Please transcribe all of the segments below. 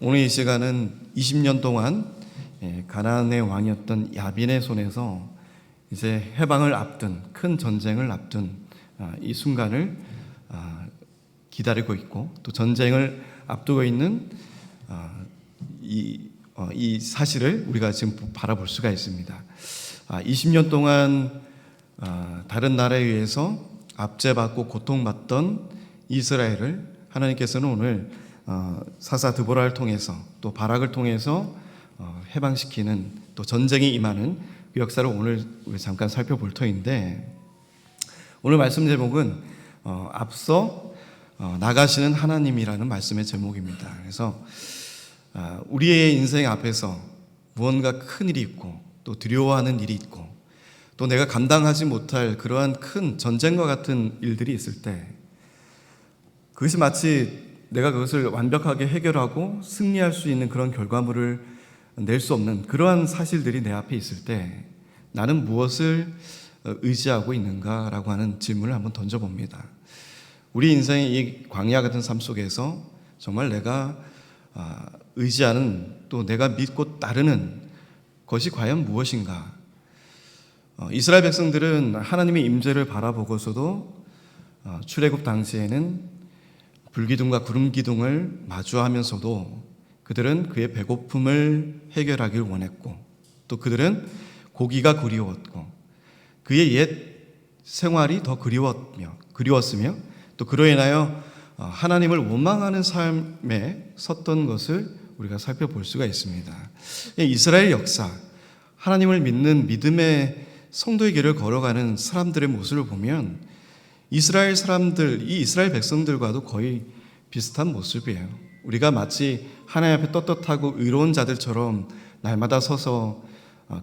오늘 이 시간은 20년 동안 가나안의 왕이었던 야빈의 손에서 이제 해방을 앞둔 큰 전쟁을 앞둔 이 순간을 기다리고 있고, 또 전쟁을 앞두고 있는 이 사실을 우리가 지금 바라볼 수가 있습니다. 20년 동안 다른 나라에 의해서 압제받고 고통받던 이스라엘을 하나님께서는 오늘 사사 드보라를 통해서 또 바락을 통해서 해방시키는, 또 전쟁이 임하는 그 역사를 오늘 우리 잠깐 살펴볼 터인데, 오늘 말씀 제목은 앞서 나가시는 하나님이라는 말씀의 제목입니다. 그래서 우리의 인생 앞에서 무언가 큰 일이 있고, 또 두려워하는 일이 있고, 또 내가 감당하지 못할 그러한 큰 전쟁과 같은 일들이 있을 때, 그것이 마치 내가 그것을 완벽하게 해결하고 승리할 수 있는 그런 결과물을 낼 수 없는 그러한 사실들이 내 앞에 있을 때, 나는 무엇을 의지하고 있는가라고 하는 질문을 한번 던져봅니다. 우리 인생의 이 광야 같은 삶 속에서 정말 내가 의지하는, 또 내가 믿고 따르는 것이 과연 무엇인가? 이스라엘 백성들은 하나님의 임재를 바라보고서도 출애굽 당시에는 불기둥과 구름기둥을 마주하면서도 그들은 그의 배고픔을 해결하길 원했고, 또 그들은 고기가 그리웠고, 그의 옛 생활이 더 그리웠으며, 또 그로 인하여 하나님을 원망하는 삶에 섰던 것을 우리가 살펴볼 수가 있습니다. 이스라엘 역사, 하나님을 믿는 믿음의 성도의 길을 걸어가는 사람들의 모습을 보면 이스라엘 사람들, 이 이스라엘 백성들과도 거의 비슷한 모습이에요. 우리가 마치 하나님 앞에 떳떳하고 의로운 자들처럼 날마다 서서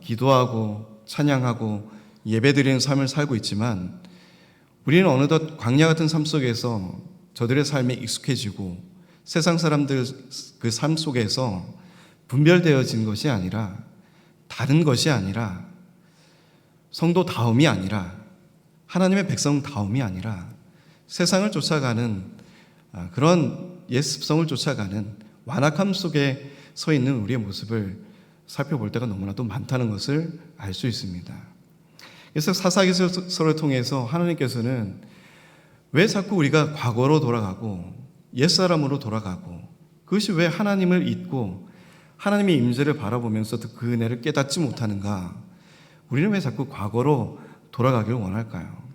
기도하고 찬양하고 예배드리는 삶을 살고 있지만, 우리는 어느덧 광야 같은 삶 속에서 저들의 삶에 익숙해지고 세상 사람들 그 삶 속에서 분별되어진 것이 아니라, 다른 것이 아니라, 성도다움이 아니라, 하나님의 백성다움이 아니라 세상을 쫓아가는 그런 옛 습성을 쫓아가는 완악함 속에 서 있는 우리의 모습을 살펴볼 때가 너무나도 많다는 것을 알 수 있습니다. 그래서 사사기서를 통해서 하나님께서는 왜 자꾸 우리가 과거로 돌아가고 옛사람으로 돌아가고, 그것이 왜 하나님을 잊고 하나님의 임재를 바라보면서 그 은혜를 깨닫지 못하는가? 우리는 왜 자꾸 과거로 돌아가길 원할까요?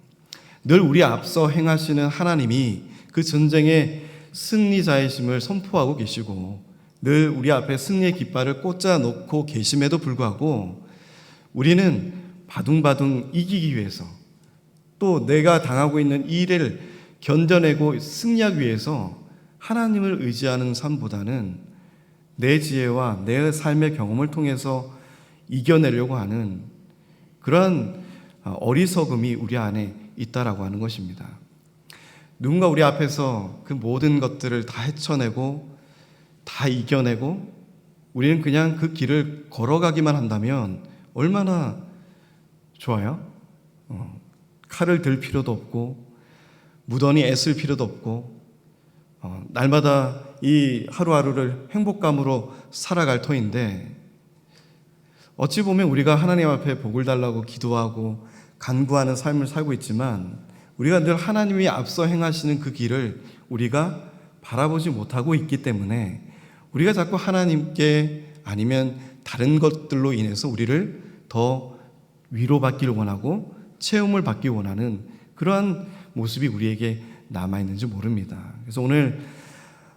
늘 우리 앞서 행하시는 하나님이 그 전쟁의 승리자이심을 선포하고 계시고, 늘 우리 앞에 승리의 깃발을 꽂아 놓고 계심에도 불구하고 우리는 바둥바둥 이기기 위해서, 또 내가 당하고 있는 이 일을 견뎌내고 승리하기 위해서 하나님을 의지하는 삶보다는 내 지혜와 내 삶의 경험을 통해서 이겨내려고 하는 그러한 어리석음이 우리 안에 있다라고 하는 것입니다. 누군가 우리 앞에서 그 모든 것들을 다 헤쳐내고 다 이겨내고 우리는 그냥 그 길을 걸어가기만 한다면 얼마나 좋아요? 칼을 들 필요도 없고 무던히 애쓸 필요도 없고 날마다 이 하루하루를 행복감으로 살아갈 터인데, 어찌 보면 우리가 하나님 앞에 복을 달라고 기도하고 간구하는 삶을 살고 있지만, 우리가 늘 하나님이 앞서 행하시는 그 길을 우리가 바라보지 못하고 있기 때문에 우리가 자꾸 하나님께 아니면 다른 것들로 인해서 우리를 더 위로받기를 원하고 체험을 받기 원하는 그러한 모습이 우리에게 남아있는지 모릅니다. 그래서 오늘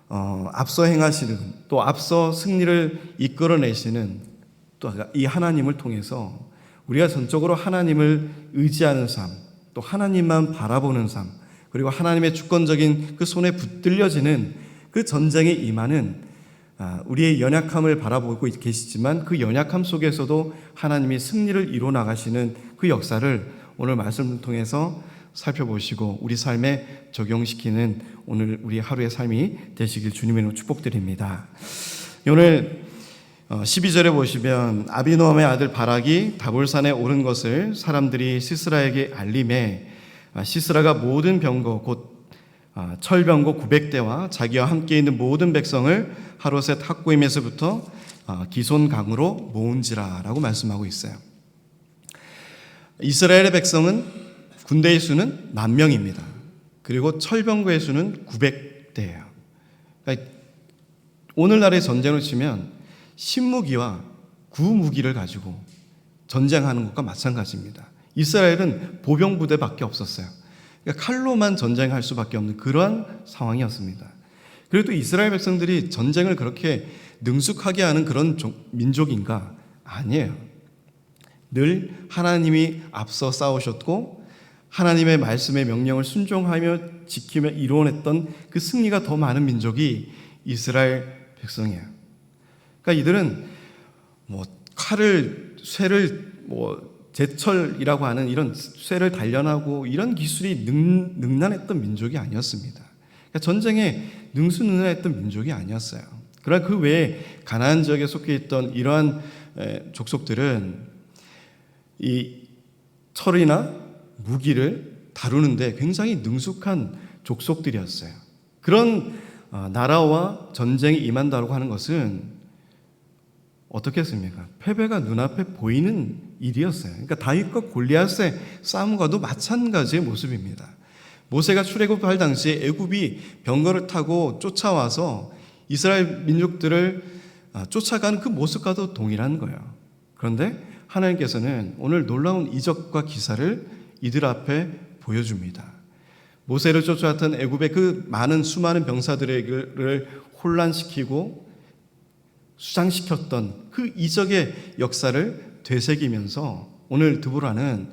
앞서 행하시는, 또 앞서 승리를 이끌어내시는 또 이 하나님을 통해서 우리가 전적으로 하나님을 의지하는 삶, 또 하나님만 바라보는 삶, 그리고 하나님의 주권적인 그 손에 붙들려지는 그 전쟁에 임하는 우리의 연약함을 바라보고 계시지만, 그 연약함 속에서도 하나님이 승리를 이뤄 나가시는 그 역사를 오늘 말씀을 통해서 살펴보시고 우리 삶에 적용시키는 오늘 우리 하루의 삶이 되시길 주님의 이름으로 축복드립니다. 오늘 12절에 보시면 아비노함의 아들 바락이 다볼산에 오른 것을 사람들이 시스라에게 알림해 시스라가 모든 병거 곧 철병거 900대와 자기와 함께 있는 모든 백성을 하로셋 학고임에서부터 기손강으로 모은지라라고 말씀하고 있어요. 이스라엘의 백성은 군대의 수는 10,000명입니다. 그리고 철병거의 수는 900대예요. 그러니까 오늘날의 전쟁을 치면 신무기와 구무기를 가지고 전쟁하는 것과 마찬가지입니다. 이스라엘은 보병 부대밖에 없었어요. 그러니까 칼로만 전쟁할 수밖에 없는 그러한 상황이었습니다. 그래도 이스라엘 백성들이 전쟁을 그렇게 능숙하게 하는 그런 민족인가? 아니에요. 늘 하나님이 앞서 싸우셨고 하나님의 말씀의 명령을 순종하며 지키며 이루어냈던 그 승리가 더 많은 민족이 이스라엘 백성이에요. 그러니까 이들은 칼을, 쇠를 제철이라고 하는 이런 쇠를 단련하고 이런 기술이 능란했던 민족이 아니었습니다. 그러니까 전쟁에 능수능란했던 민족이 아니었어요. 그러나 그 외에 가나안 지역에 속해 있던 이러한 족속들은 이 철이나 무기를 다루는데 굉장히 능숙한 족속들이었어요. 그런 나라와 전쟁이 임한다고 하는 것은 어떻게 했습니까? 패배가 눈앞에 보이는 일이었어요. 그러니까 다윗과 골리앗의 싸움과도 마찬가지의 모습입니다. 모세가 출애굽할 당시에 애굽이 병거를 타고 쫓아와서 이스라엘 민족들을 쫓아가는 그 모습과도 동일한 거예요. 그런데 하나님께서는 오늘 놀라운 이적과 기사를 이들 앞에 보여줍니다. 모세를 쫓아왔던 애굽의 그 수많은 병사들을 혼란시키고 수장시켰던 그 이적의 역사를 되새기면서 오늘 드보라는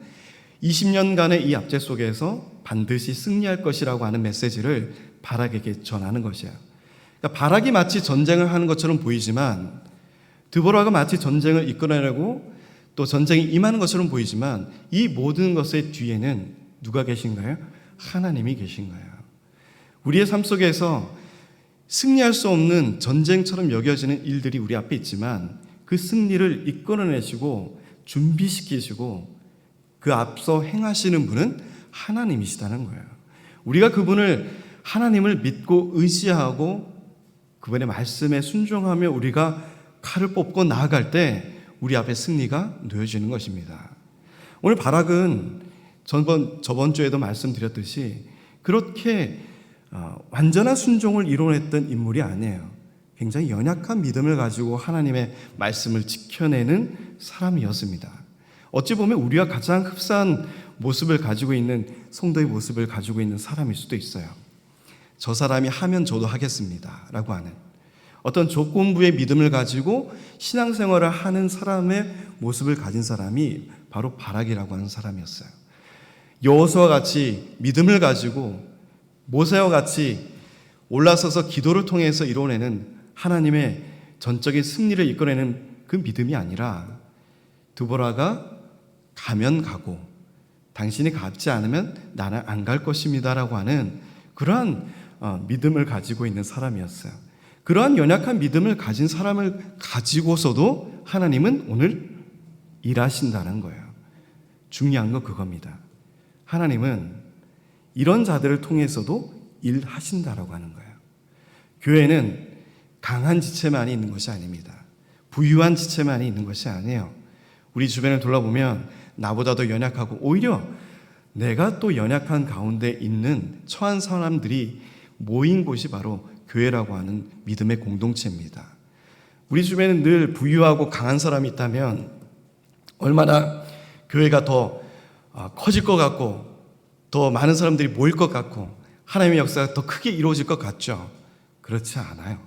20년간의 이 압제 속에서 반드시 승리할 것이라고 하는 메시지를 바락에게 전하는 것이에요. 그러니까 바락이 마치 전쟁을 하는 것처럼 보이지만 드보라가 마치 전쟁을 이끌어내고 또 전쟁이 임하는 것처럼 보이지만 이 모든 것의 뒤에는 누가 계신가요? 하나님이 계신 거예요. 우리의 삶 속에서 승리할 수 없는 전쟁처럼 여겨지는 일들이 우리 앞에 있지만 그 승리를 이끌어내시고 준비시키시고 그 앞서 행하시는 분은 하나님이시다는 거예요. 우리가 하나님을 믿고 의지하고 그분의 말씀에 순종하며 우리가 칼을 뽑고 나아갈 때 우리 앞에 승리가 놓여지는 것입니다. 오늘 바락은 저번 주에도 말씀드렸듯이 그렇게 완전한 순종을 이뤄냈던 인물이 아니에요. 굉장히 연약한 믿음을 가지고 하나님의 말씀을 지켜내는 사람이었습니다. 어찌 보면 우리와 가장 흡사한 모습을 가지고 있는 성도의 모습을 가지고 있는 사람일 수도 있어요. 저 사람이 하면 저도 하겠습니다 라고 하는 어떤 조건부의 믿음을 가지고 신앙생활을 하는 사람의 모습을 가진 사람이 바로 바락이라고 하는 사람이었어요. 여호수아와 같이 믿음을 가지고 모세와 같이 올라서서 기도를 통해서 이뤄내는 하나님의 전적인 승리를 이끌어내는 그 믿음이 아니라 드보라가 가면 가고 당신이 가지 않으면 나는 안 갈 것입니다 라고 하는 그러한 믿음을 가지고 있는 사람이었어요. 그러한 연약한 믿음을 가진 사람을 가지고서도 하나님은 오늘 일하신다는 거예요. 중요한 건 그겁니다. 하나님은 이런 자들을 통해서도 일하신다라고 하는 거예요. 교회는 강한 지체만이 있는 것이 아닙니다. 부유한 지체만이 있는 것이 아니에요. 우리 주변을 돌아보면 나보다 더 연약하고 오히려 내가 또 연약한 가운데 있는 처한 사람들이 모인 곳이 바로 교회라고 하는 믿음의 공동체입니다. 우리 주변에 늘 부유하고 강한 사람이 있다면 얼마나 교회가 더 커질 것 같고 더 많은 사람들이 모일 것 같고 하나님의 역사가 더 크게 이루어질 것 같죠. 그렇지 않아요.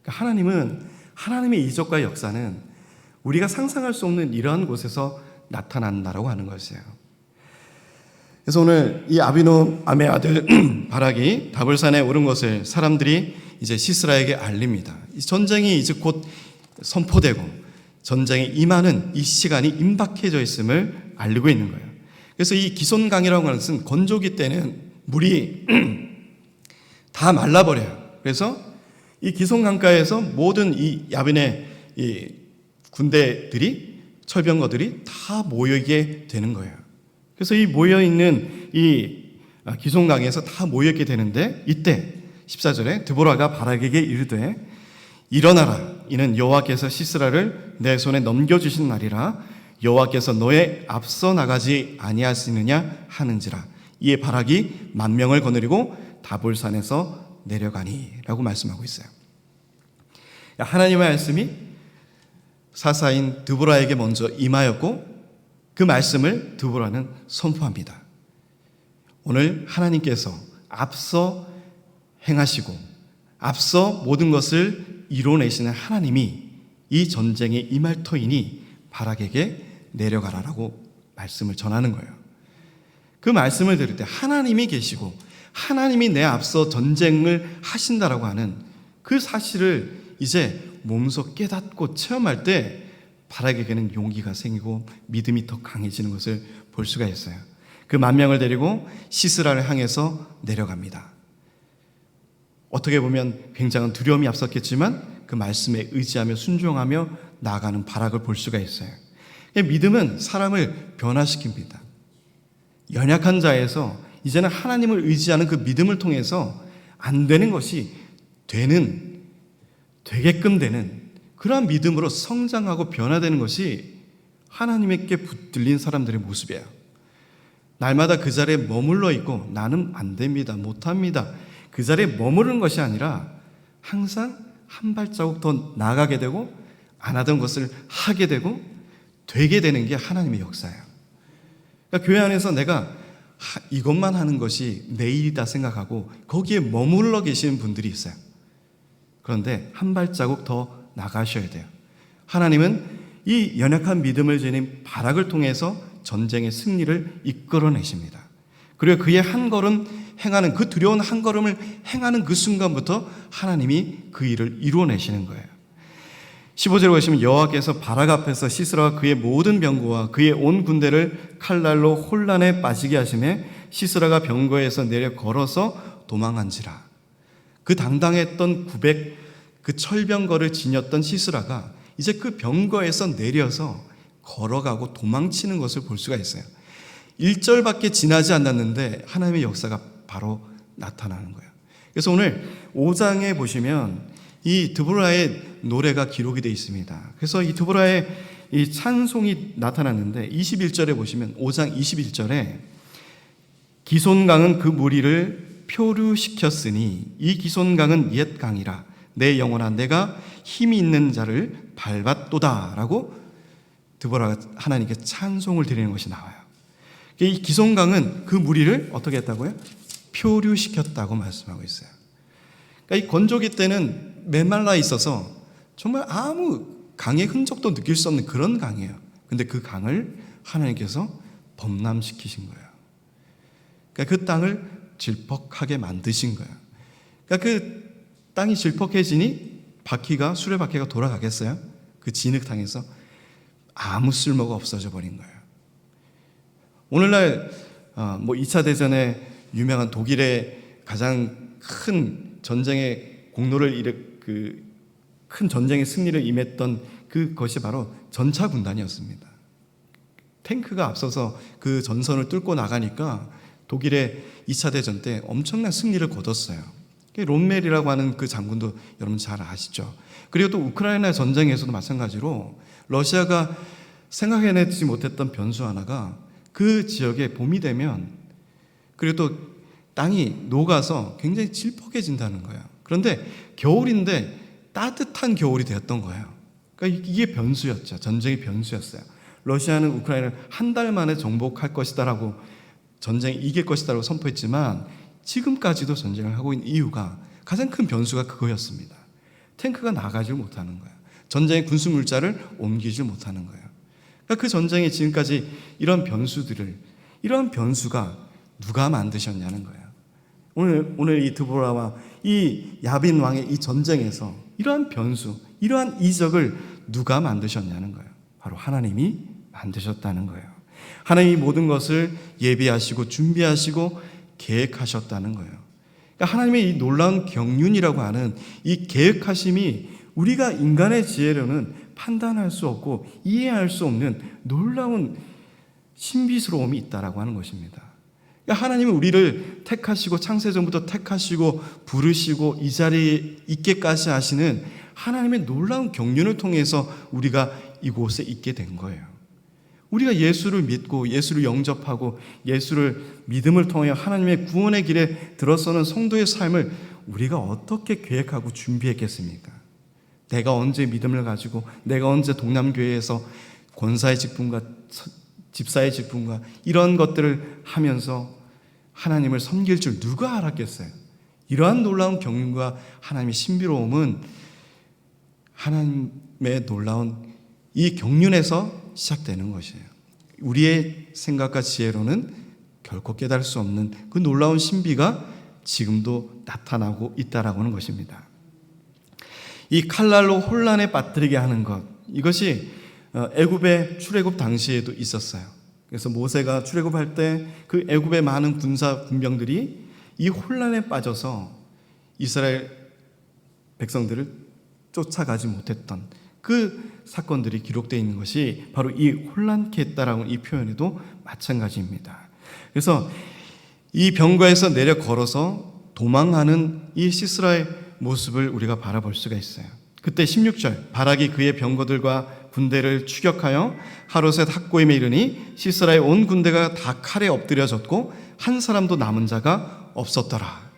그러니까 하나님은 하나님의 이적과 역사는 우리가 상상할 수 없는 이러한 곳에서 나타난다라고 하는 것이에요. 그래서 오늘 이 아비노암의 아들 바락이 다볼산에 오른 것을 사람들이 이제 시스라에게 알립니다. 이 전쟁이 이제 곧 선포되고 전쟁에 임하는 이 시간이 임박해져 있음을 알리고 있는 거예요. 그래서 이 기손강이라고 하는 것은 건조기 때는 물이 다 말라버려요. 그래서 이 기손강가에서 모든 이 야빈의 이 군대들이 철병거들이 다 모이게 되는 거예요. 그래서 이 모여있는 이 기손강에서 다 모이게 되는데 이때 14절에 드보라가 바락에게 이르되 일어나라, 이는 여호와께서 시스라를 내 손에 넘겨주신 날이라. 여호와께서 너의 앞서 나가지 아니하시느냐 하는지라. 이에 바락이 10,000명을 거느리고 다볼산에서 내려가니 라고 말씀하고 있어요. 하나님의 말씀이 사사인 드보라에게 먼저 임하였고 그 말씀을 드보라는 선포합니다. 오늘 하나님께서 앞서 행하시고 앞서 모든 것을 이뤄내시는 하나님이 이 전쟁에 임할 터이니 바락에게 내려가라라고 말씀을 전하는 거예요. 그 말씀을 들을 때 하나님이 계시고 하나님이 내 앞서 전쟁을 하신다라고 하는 그 사실을 이제 몸소 깨닫고 체험할 때 바락에게는 용기가 생기고 믿음이 더 강해지는 것을 볼 수가 있어요. 그 10,000명을 데리고 시스라를 향해서 내려갑니다. 어떻게 보면 굉장한 두려움이 앞섰겠지만 그 말씀에 의지하며 순종하며 나아가는 바락을 볼 수가 있어요. 믿음은 사람을 변화시킵니다. 연약한 자에서 이제는 하나님을 의지하는 그 믿음을 통해서 안 되는 것이 되게끔 되는 그러한 믿음으로 성장하고 변화되는 것이 하나님께 붙들린 사람들의 모습이에요. 날마다 그 자리에 머물러 있고 나는 안 됩니다, 못합니다, 그 자리에 머무르는 것이 아니라 항상 한 발자국 더 나아가게 되고 안 하던 것을 하게 되고 되게 되는 게 하나님의 역사예요. 그러니까 교회 안에서 내가 이것만 하는 것이 내 일이다 생각하고 거기에 머물러 계시는 분들이 있어요. 그런데 한 발자국 더 나가셔야 돼요. 하나님은 이 연약한 믿음을 지닌 바락을 통해서 전쟁의 승리를 이끌어내십니다. 그리고 그의 한 걸음 행하는 그 두려운 한 걸음을 행하는 그 순간부터 하나님이 그 일을 이루어내시는 거예요. 15절에 보시면 여호와께서 바락 앞에서 시스라와 그의 모든 병거와 그의 온 군대를 칼날로 혼란에 빠지게 하시매 시스라가 병거에서 내려 걸어서 도망한지라. 그 당당했던 그 철병거를 지녔던 시스라가 이제 그 병거에서 내려서 걸어가고 도망치는 것을 볼 수가 있어요. 1절밖에 지나지 않았는데 하나님의 역사가 바로 나타나는 거예요. 그래서 오늘 5장에 보시면 이 드보라의 노래가 기록이 되어 있습니다. 그래서 이 드보라의 이 찬송이 나타났는데 21절에 보시면 5장 21절에 기손강은 그 무리를 표류시켰으니 이 기손강은 옛 강이라 내 영혼아 내가 힘이 있는 자를 밟았도다 라고 드보라가 하나님께 찬송을 드리는 것이 나와요. 이 기손강은 그 무리를 어떻게 했다고요? 표류시켰다고 말씀하고 있어요. 그러니까 이 건조기 때는 메말라 있어서 정말 아무 강의 흔적도 느낄 수 없는 그런 강이에요. 근데 그 강을 하나님께서 범람시키신 거예요. 그러니까 그 땅을 질퍽하게 만드신 거예요. 그러니까 그 땅이 질퍽해지니 수레바퀴가 돌아가겠어요? 그 진흙탕에서 아무 쓸모가 없어져 버린 거예요. 오늘날 2차 대전에 유명한 독일의 가장 큰 전쟁의 공로를 큰 전쟁의 승리를 임했던 그것이 바로 전차군단이었습니다. 탱크가 앞서서 그 전선을 뚫고 나가니까 독일의 2차 대전 때 엄청난 승리를 거뒀어요. 롬멜이라고 하는 그 장군도 여러분 잘 아시죠? 그리고 또 우크라이나 전쟁에서도 마찬가지로 러시아가 생각해내지 못했던 변수 하나가 그 지역에 봄이 되면 그리고 또 땅이 녹아서 굉장히 질퍽해진다는 거예요. 그런데 겨울인데 따뜻한 겨울이 되었던 거예요. 그러니까 이게 변수였죠. 전쟁의 변수였어요. 러시아는 우크라이나를 한 달 만에 정복할 것이다라고 전쟁이 이길 것이다라고 선포했지만 지금까지도 전쟁을 하고 있는 이유가 가장 큰 변수가 그거였습니다. 탱크가 나가지 못하는 거예요. 전쟁의 군수 물자를 옮기지 못하는 거예요. 그러니까 그 전쟁이 지금까지 이런 변수가 누가 만드셨냐는 거예요. 오늘 이 드보라와 이 야빈 왕의 이 전쟁에서 이러한 변수, 이러한 이적을 누가 만드셨냐는 거예요. 바로 하나님이 만드셨다는 거예요. 하나님이 모든 것을 예비하시고 준비하시고 계획하셨다는 거예요. 그러니까 하나님의 이 놀라운 경륜이라고 하는 이 계획하심이 우리가 인간의 지혜로는 판단할 수 없고 이해할 수 없는 놀라운 신비스러움이 있다라고 하는 것입니다. 그러니까 하나님은 우리를 택하시고 창세전부터 택하시고 부르시고 이 자리에 있게까지 하시는 하나님의 놀라운 경륜을 통해서 우리가 이곳에 있게 된 거예요. 우리가 예수를 믿고 예수를 영접하고 예수를 믿음을 통해 하나님의 구원의 길에 들어서는 성도의 삶을 우리가 어떻게 계획하고 준비했겠습니까? 내가 언제 믿음을 가지고 내가 언제 동남교회에서 권사의 직분과 집사의 직분과 이런 것들을 하면서 하나님을 섬길 줄 누가 알았겠어요? 이러한 놀라운 경륜과 하나님의 신비로움은 하나님의 놀라운 이 경륜에서 시작되는 것이에요. 우리의 생각과 지혜로는 결코 깨달을 수 없는 그 놀라운 신비가 지금도 나타나고 있다라고 하는 것입니다. 이 칼날로 혼란에 빠뜨리게 하는 것, 이것이 애굽의 출애굽 당시에도 있었어요. 그래서 모세가 출애굽할 때 그 애굽의 많은 군병들이 이 혼란에 빠져서 이스라엘 백성들을 쫓아가지 못했던 그 사건들이 기록되어 있는 것이 바로 이 혼란케 했다라는 이 표현에도 마찬가지입니다. 그래서 이 병거에서 내려 걸어서 도망하는 이 시스라의 모습을 우리가 바라볼 수가 있어요. 그때 16절, 바락이 그의 병거들과 군대를 추격하여 하롯의 학고임에 이르니 시스라의 온 군대가 다 칼에 엎드려졌고 한 사람도 남은 자가 없었더라.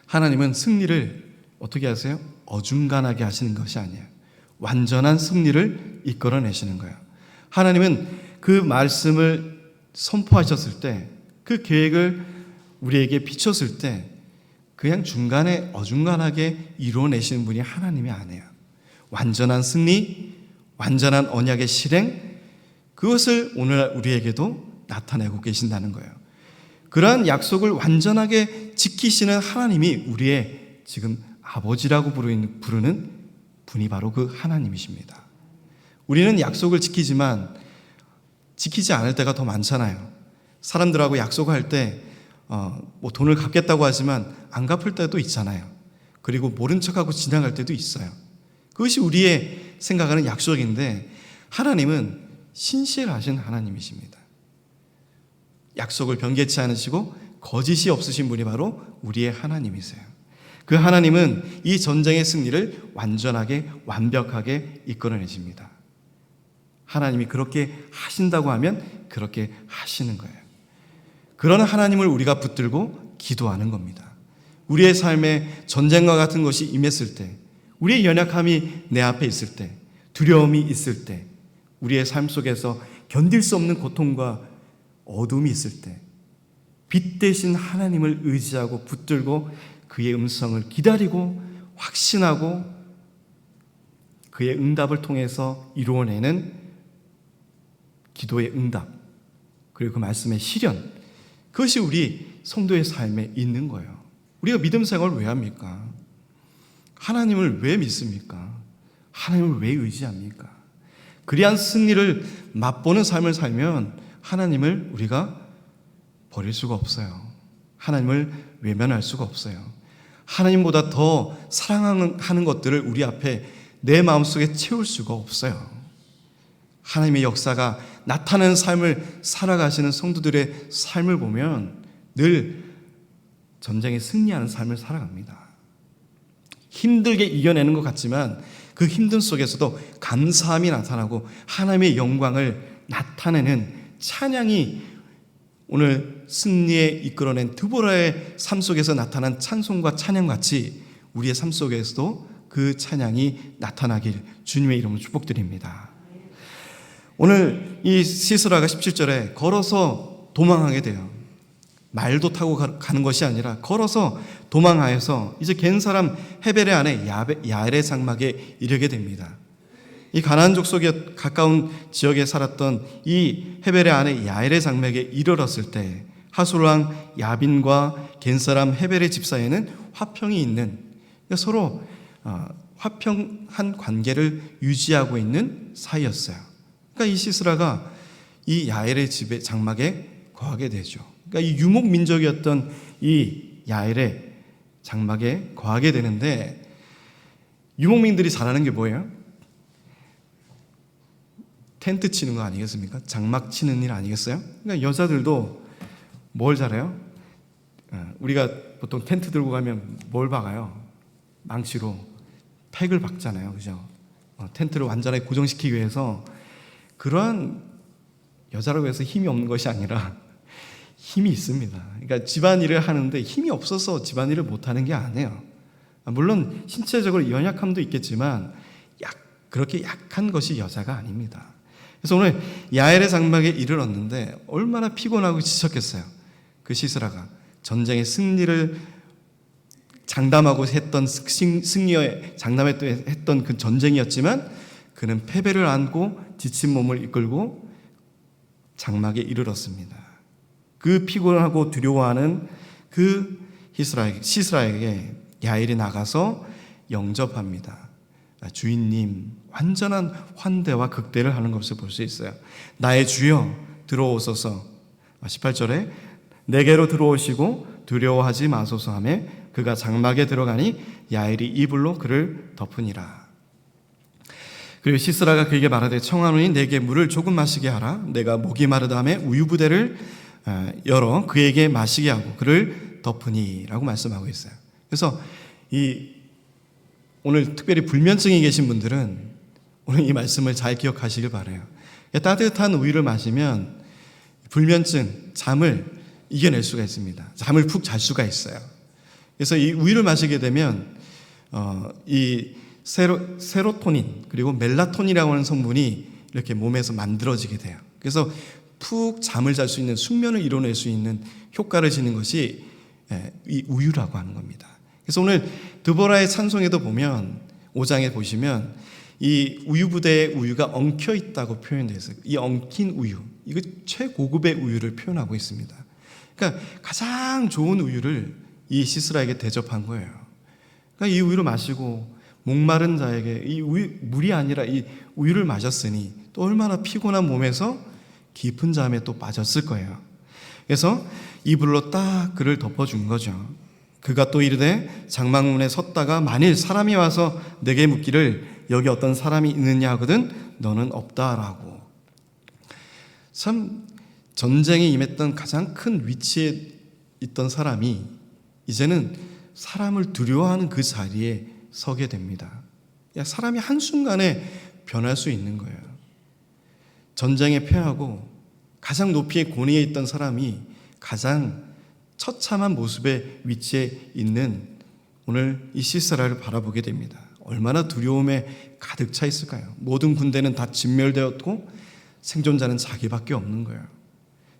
하나님은 승리를 어떻게 하세요? 어중간하게 하시는 것이 아니에요. 완전한 승리를 이끌어내시는 거예요. 하나님은 그 말씀을 선포하셨을 때, 그 계획을 우리에게 비췄을 때 그냥 중간에 어중간하게 이루어내시는 분이 하나님이 아니에요. 완전한 승리, 완전한 언약의 실행, 그것을 오늘 우리에게도 나타내고 계신다는 거예요. 그러한 약속을 완전하게 지키시는 하나님이 우리의 지금 아버지라고 부르는 분이 바로 그 하나님이십니다. 우리는 약속을 지키지만 지키지 않을 때가 더 많잖아요. 사람들하고 약속할 때 뭐 돈을 갚겠다고 하지만 안 갚을 때도 있잖아요. 그리고 모른 척하고 지나갈 때도 있어요. 그것이 우리의 생각하는 약속인데 하나님은 신실하신 하나님이십니다. 약속을 변개치 않으시고 거짓이 없으신 분이 바로 우리의 하나님이세요. 그 하나님은 이 전쟁의 승리를 완전하게 완벽하게 이끌어내십니다. 하나님이 그렇게 하신다고 하면 그렇게 하시는 거예요. 그런 하나님을 우리가 붙들고 기도하는 겁니다. 우리의 삶에 전쟁과 같은 것이 임했을 때, 우리의 연약함이 내 앞에 있을 때, 두려움이 있을 때, 우리의 삶 속에서 견딜 수 없는 고통과 어둠이 있을 때 빛 대신 하나님을 의지하고 붙들고 그의 음성을 기다리고 확신하고 그의 응답을 통해서 이루어내는 기도의 응답, 그리고 그 말씀의 실현, 그것이 우리 성도의 삶에 있는 거예요. 우리가 믿음 생활을 왜 합니까? 하나님을 왜 믿습니까? 하나님을 왜 의지합니까? 그리한 승리를 맛보는 삶을 살면 하나님을 우리가 버릴 수가 없어요. 하나님을 외면할 수가 없어요. 하나님보다 더 사랑하는 것들을 우리 앞에 내 마음속에 채울 수가 없어요. 하나님의 역사가 나타나는 삶을 살아가시는 성도들의 삶을 보면 늘 전쟁에 승리하는 삶을 살아갑니다. 힘들게 이겨내는 것 같지만 그 힘든 속에서도 감사함이 나타나고 하나님의 영광을 나타내는 찬양이 오늘 승리에 이끌어낸 드보라의 삶 속에서 나타난 찬송과 찬양같이 우리의 삶 속에서도 그 찬양이 나타나길 주님의 이름으로 축복드립니다. 오늘 이 시스라가 17절에 걸어서 도망하게 돼요. 말도 타고 가는 것이 아니라 걸어서 도망하여서 이제 갠 사람 헤벨의 아내 야엘의 장막에 이르게 됩니다. 이 가나안 족속에 가까운 지역에 살았던 이 헤벨의 아내 야엘의 장막에 이르렀을 때 하솔 왕 야빈과 갠 사람 헤벨의 집 사이에는 화평이 있는, 서로 화평한 관계를 유지하고 있는 사이였어요. 그러니까 이 시스라가 이 야엘의 집에 장막에 거하게 되죠. 그러니까 이 유목 민족이었던 이 야엘의 장막에 거하게 되는데, 유목민들이 잘하는 게 뭐예요? 텐트 치는 거 아니겠습니까? 장막 치는 일 아니겠어요? 그러니까 여자들도 뭘 잘해요? 우리가 보통 텐트 들고 가면 뭘 박아요? 망치로 핵을 박잖아요, 그죠? 텐트를 완전하게 고정시키기 위해서. 그러한 여자라고 해서 힘이 없는 것이 아니라 힘이 있습니다. 그러니까 집안일을 하는데 힘이 없어서 집안일을 못하는 게 아니에요. 물론 신체적으로 연약함도 있겠지만 그렇게 약한 것이 여자가 아닙니다. 그래서 오늘 야엘의 장막에 이르렀는데 얼마나 피곤하고 지쳤겠어요. 그 시스라가 전쟁의 승리를 장담하고 했던 승리에 장담했던 그 전쟁이었지만 그는 패배를 안고 지친 몸을 이끌고 장막에 이르렀습니다. 그 피곤하고 두려워하는 그 시스라에게 야엘이 나가서 영접합니다. 주인님, 완전한 환대와 극대를 하는 것을 볼 수 있어요. 나의 주여 들어오소서. 18절에 내게로 들어오시고 두려워하지 마소서 하며 그가 장막에 들어가니 야엘이 이불로 그를 덮으니라. 그리고 시스라가 그에게 말하되 청하노니 내게 물을 조금 마시게 하라. 내가 목이 마르다 하며 우유 부대를 열어 그에게 마시게 하고 그를 덮으니 라고 말씀하고 있어요. 그래서 오늘 특별히 불면증이 계신 분들은 오늘 이 말씀을 잘 기억하시길 바라요. 따뜻한 우유를 마시면 불면증, 잠을 이겨낼 수가 있습니다. 잠을 푹 잘 수가 있어요. 그래서 이 우유를 마시게 되면 이 세로토닌 그리고 멜라토닌이라고 하는 성분이 이렇게 몸에서 만들어지게 돼요. 그래서 푹 잠을 잘 수 있는 숙면을 이뤄낼 수 있는 효과를 지닌 것이 이 우유라고 하는 겁니다. 그래서 오늘 드보라의 찬송에도 보면 5장에 보시면 이 우유 부대의 우유가 엉켜 있다고 표현되어 있어요. 이 엉킨 우유, 이거 최고급의 우유를 표현하고 있습니다. 그러니까 가장 좋은 우유를 이 시스라에게 대접한 거예요. 그러니까 이 우유를 마시고 목마른 자에게 이 물이 아니라 이 우유를 마셨으니 또 얼마나 피곤한 몸에서 깊은 잠에 또 빠졌을 거예요. 그래서 이불로 딱 그를 덮어준 거죠. 그가 또 이르되 장막문에 섰다가 만일 사람이 와서 내게 묻기를 여기 어떤 사람이 있느냐 하거든 너는 없다라고. 참 전쟁에 임했던 가장 큰 위치에 있던 사람이 이제는 사람을 두려워하는 그 자리에 서게 됩니다. 사람이 한순간에 변할 수 있는 거예요. 전쟁에 패하고 가장 높이 권위에 있던 사람이 가장 처참한 모습의 위치에 있는 오늘 이 시스라를 바라보게 됩니다. 얼마나 두려움에 가득 차 있을까요? 모든 군대는 다 진멸되었고 생존자는 자기밖에 없는 거예요.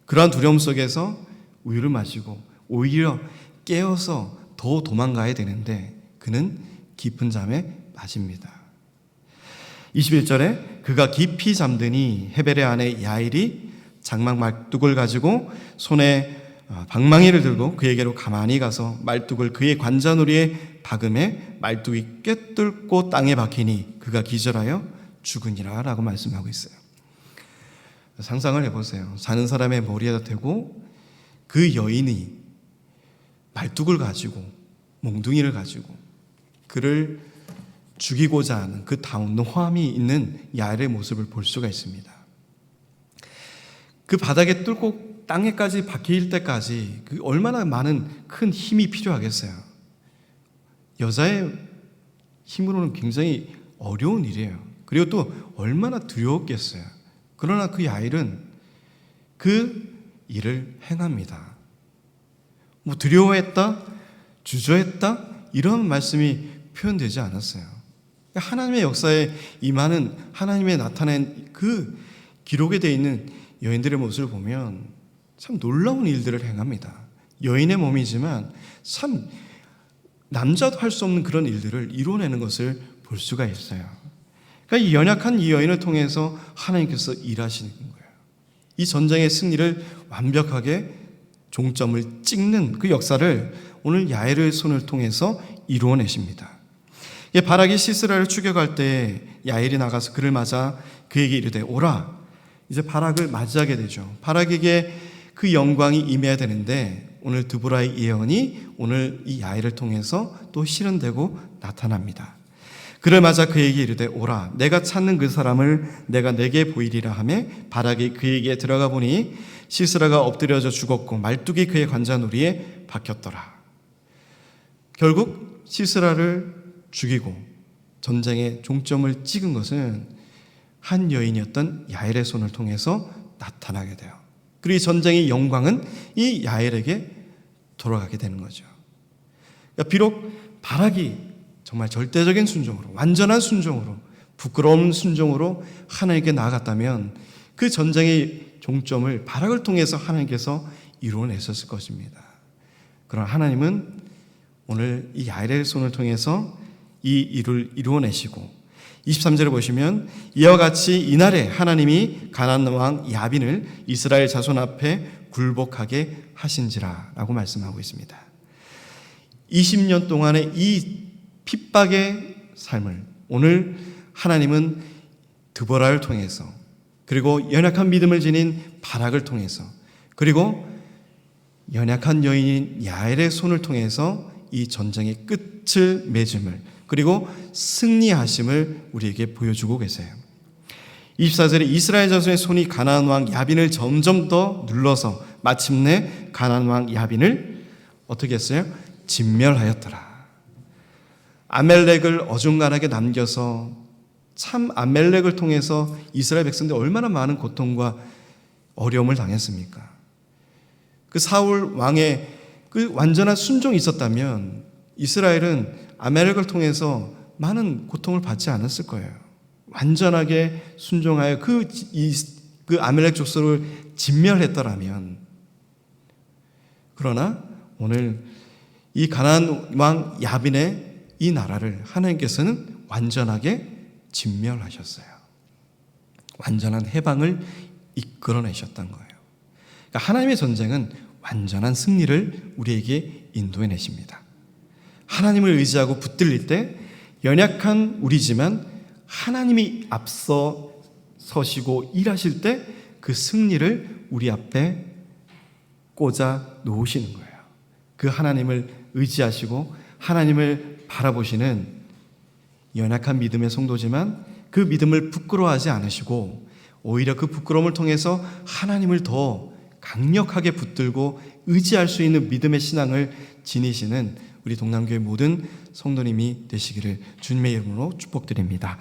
그러한 두려움 속에서 우유를 마시고 오히려 깨어서 더 도망가야 되는데 그는 깊은 잠에 빠집니다. 21절에 그가 깊이 잠드니 헤벨의 아내 야일이 장막 말뚝을 가지고 손에 방망이를 들고 그에게로 가만히 가서 말뚝을 그의 관자놀이에 박음에 말뚝이 꿰뚫고 땅에 박히니 그가 기절하여 죽으니라 라고 말씀하고 있어요. 상상을 해보세요. 자는 사람의 머리에다 대고 그 여인이 말뚝을 가지고 몽둥이를 가지고 그를 죽이고자 하는 그 담담함이 있는 야엘의 모습을 볼 수가 있습니다. 그 바닥에 뚫고 땅에까지 박힐 때까지 그 얼마나 많은 큰 힘이 필요하겠어요. 여자의 힘으로는 굉장히 어려운 일이에요. 그리고 또 얼마나 두려웠겠어요. 그러나 그 야엘은 그 일을 행합니다. 뭐 두려워했다, 주저했다 이런 말씀이 표현되지 않았어요. 하나님의 역사에 임하는 하나님의 나타낸 그 기록에 되어 있는 여인들의 모습을 보면 참 놀라운 일들을 행합니다. 여인의 몸이지만 참 남자도 할 수 없는 그런 일들을 이뤄내는 것을 볼 수가 있어요. 그러니까 이 연약한 이 여인을 통해서 하나님께서 일하시는 거예요. 이 전쟁의 승리를 완벽하게 종점을 찍는 그 역사를 오늘 야엘의 손을 통해서 이루어내십니다. 바락이 시스라를 추격할 때 야엘이 나가서 그를 맞아 그에게 이르되 오라. 이제 바락을 맞이하게 되죠. 바락에게 그 영광이 임해야 되는데 오늘 드보라의 예언이 오늘 이 야엘을 통해서 또 실현되고 나타납니다. 그를 맞아 그에게 이르되 오라. 내가 찾는 그 사람을 내가 내게 보이리라 하며 바락이 그에게 들어가 보니 시스라가 엎드려져 죽었고 말뚝이 그의 관자놀이에 박혔더라. 결국 시스라를 죽이고 전쟁의 종점을 찍은 것은 한 여인이었던 야엘의 손을 통해서 나타나게 돼요. 그리고 이 전쟁의 영광은 이 야엘에게 돌아가게 되는 거죠. 그러니까 비록 바락이 정말 절대적인 순종으로, 완전한 순종으로, 부끄러운 순종으로 하나님께 나아갔다면 그 전쟁의 종점을 바락을 통해서 하나님께서 이루어냈었을 것입니다. 그러나 하나님은 오늘 이 야엘의 손을 통해서 이 일을 이루어내시고 23절에 보시면 이와 같이 이날에 하나님이 가나안 왕 야빈을 이스라엘 자손 앞에 굴복하게 하신지라 라고 말씀하고 있습니다. 20년 동안의 이 핍박의 삶을 오늘 하나님은 드보라를 통해서 그리고 연약한 믿음을 지닌 바락을 통해서 그리고 연약한 여인인 야엘의 손을 통해서 이 전쟁의 끝을 맺음을 그리고 승리하심을 우리에게 보여주고 계세요. 24절에 이스라엘 자손의 손이 가나안 왕 야빈을 점점 더 눌러서 마침내 가나안 왕 야빈을 어떻게 했어요? 진멸하였더라. 아멜렉을 어중간하게 남겨서 참 아멜렉을 통해서 이스라엘 백성들이 얼마나 많은 고통과 어려움을 당했습니까? 그 사울 왕의 그 완전한 순종이 있었다면 이스라엘은 아멜렉을 통해서 많은 고통을 받지 않았을 거예요. 완전하게 순종하여 그 아멜렉 족속을 진멸했더라면. 그러나 오늘 이 가나안 왕 야빈의 이 나라를 하나님께서는 완전하게 진멸하셨어요. 완전한 해방을 이끌어내셨던 거예요. 그러니까 하나님의 전쟁은 완전한 승리를 우리에게 인도해 내십니다. 하나님을 의지하고 붙들릴 때 연약한 우리지만 하나님이 앞서 서시고 일하실 때 그 승리를 우리 앞에 꽂아 놓으시는 거예요. 그 하나님을 의지하시고 하나님을 바라보시는 연약한 믿음의 성도지만 그 믿음을 부끄러워하지 않으시고 오히려 그 부끄러움을 통해서 하나님을 더 강력하게 붙들고 의지할 수 있는 믿음의 신앙을 지니시는 우리 동남교회 모든 성도님이 되시기를 주님의 이름으로 축복드립니다.